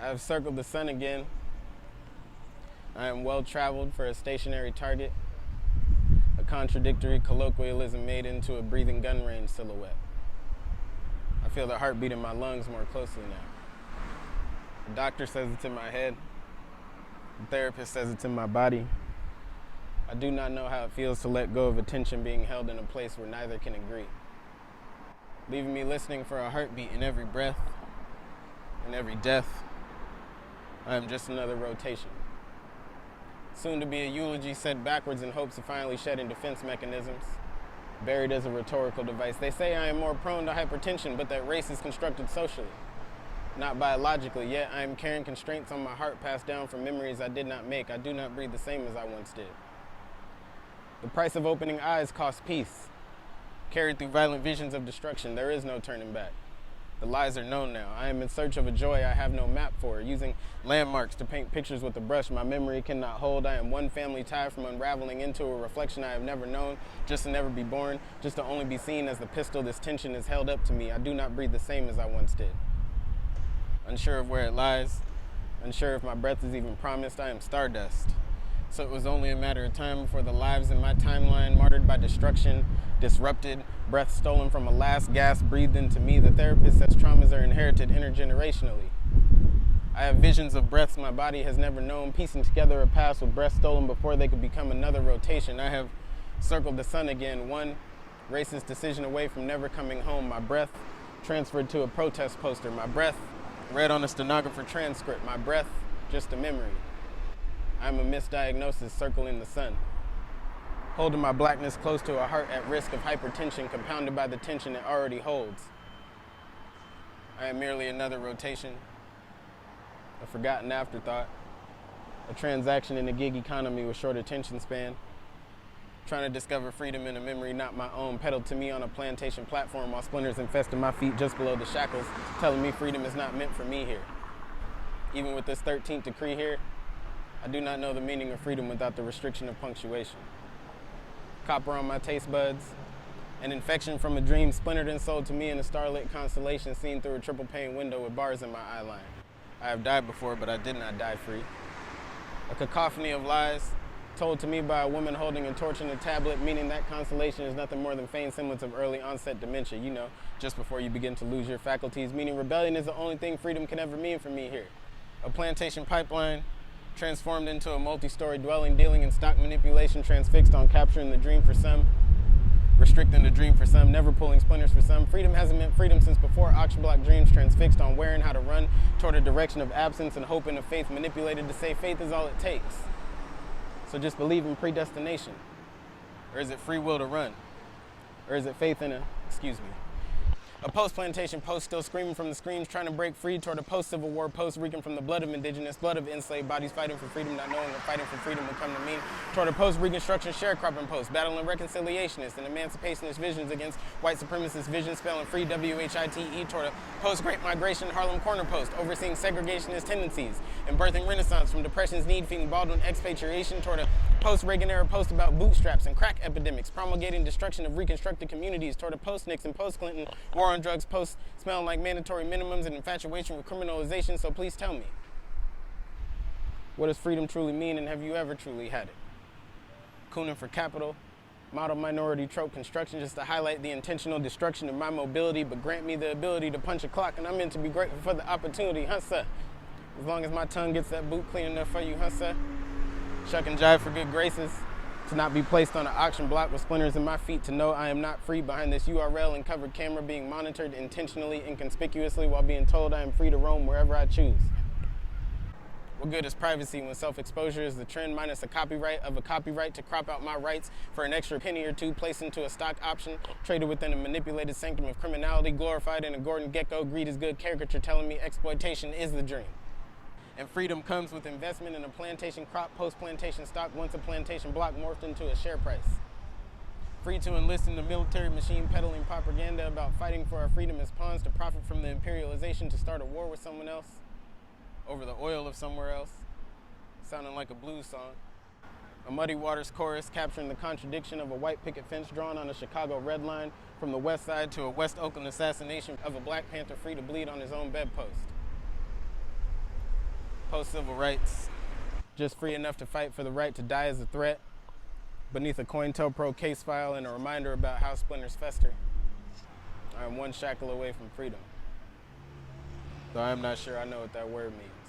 I have circled the sun again. I am well traveled for a stationary target, a contradictory colloquialism made into a breathing gun range silhouette. I feel the heartbeat in my lungs more closely now. The doctor says it's in my head. The therapist says it's in my body. I do not know how it feels to let go of attention being held in a place where neither can agree, leaving me listening for a heartbeat in every breath, in every death. I am just another rotation. Soon to be a eulogy set backwards in hopes of finally shedding defense mechanisms, buried as a rhetorical device. They say I am more prone to hypertension, but that race is constructed socially, not biologically, yet I am carrying constraints on my heart passed down from memories I did not make. I do not breathe the same as I once did. The price of opening eyes costs peace. Carried through violent visions of destruction, there is no turning back. The lies are known now. I am in search of a joy I have no map for, using landmarks to paint pictures with a brush my memory cannot hold. I am one family tie from unraveling into a reflection I have never known, just to never be born, just to only be seen as the pistol this tension is held up to me. I do not breathe the same as I once did. Unsure of where it lies, unsure if my breath is even promised, I am stardust. So it was only a matter of time before the lives in my timeline, martyred by destruction, disrupted, breath stolen from a last gasp breathed into me. The therapist says traumas are inherited intergenerationally. I have visions of breaths my body has never known, piecing together a past with breath stolen before they could become another rotation. I have circled the sun again, one racist decision away from never coming home. My breath transferred to a protest poster. My breath read on a stenographer transcript. My breath just a memory. I'm a misdiagnosis circling the sun, holding my blackness close to a heart at risk of hypertension compounded by the tension it already holds. I am merely another rotation, a forgotten afterthought, a transaction in a gig economy with short attention span, trying to discover freedom in a memory not my own, peddled to me on a plantation platform while splinters infested my feet just below the shackles, telling me freedom is not meant for me here. Even with this 13th decree here, I do not know the meaning of freedom without the restriction of punctuation. Copper on my taste buds, an infection from a dream splintered and sold to me in a starlit constellation seen through a triple pane window with bars in my eyeline. I have died before, but I did not die free. A cacophony of lies told to me by a woman holding a torch and a tablet, meaning that constellation is nothing more than feigned semblance of early onset dementia, just before you begin to lose your faculties, meaning rebellion is the only thing freedom can ever mean for me here. A plantation pipeline transformed into a multi-story dwelling, dealing in stock manipulation, transfixed on capturing the dream for some, restricting the dream for some, never pulling splinters for some. Freedom hasn't meant freedom since before auction block dreams, transfixed on wearing how to run toward a direction of absence and hope in a faith manipulated to say faith is all it takes. So just believe in predestination. Or is it free will to run? Or is it faith in a post-plantation post still screaming from the screams, trying to break free toward a post-Civil War post, reeking from the blood of indigenous, blood of enslaved bodies fighting for freedom, not knowing what fighting for freedom will come to mean, toward a post-Reconstruction sharecropping post, battling reconciliationists and emancipationist visions against white supremacist visions, spelling free WHITE, toward a post-Great Migration Harlem corner post, overseeing segregationist tendencies and birthing renaissance from depression's need-feeding Baldwin expatriation, toward a post-Reagan era post about bootstraps and crack epidemics, promulgating destruction of reconstructed communities, toward a post-Nixon, post-Clinton, war on drugs, post smelling like mandatory minimums and infatuation with criminalization. So please tell me, what does freedom truly mean, and have you ever truly had it? Cooning for capital, model minority trope construction just to highlight the intentional destruction of my mobility, but grant me the ability to punch a clock, and I'm meant to be grateful for the opportunity, huh, sir? As long as my tongue gets that boot clean enough for you, huh, sir? Shuck and jive for good graces, to not be placed on an auction block with splinters in my feet, to know I am not free behind this URL and covered camera, being monitored intentionally, inconspicuously, while being told I am free to roam wherever I choose. What good is privacy when self-exposure is the trend, minus a copyright to crop out my rights for an extra penny or two, placed into a stock option, traded within a manipulated sanctum of criminality, glorified in a Gordon Gekko greed is good caricature telling me exploitation is the dream. And freedom comes with investment in a plantation crop, post-plantation stock, once a plantation block morphed into a share price. Free to enlist in the military machine, peddling propaganda about fighting for our freedom as pawns to profit from the imperialization, to start a war with someone else over the oil of somewhere else, sounding like a blues song. A Muddy Waters chorus capturing the contradiction of a white picket fence drawn on a Chicago red line from the west side to a West Oakland assassination of a Black Panther free to bleed on his own bedpost. post-civil rights, just free enough to fight for the right to die as a threat, beneath a COINTELPRO case file and a reminder about how splinters fester. I am one shackle away from freedom, though I am not sure I know what that word means.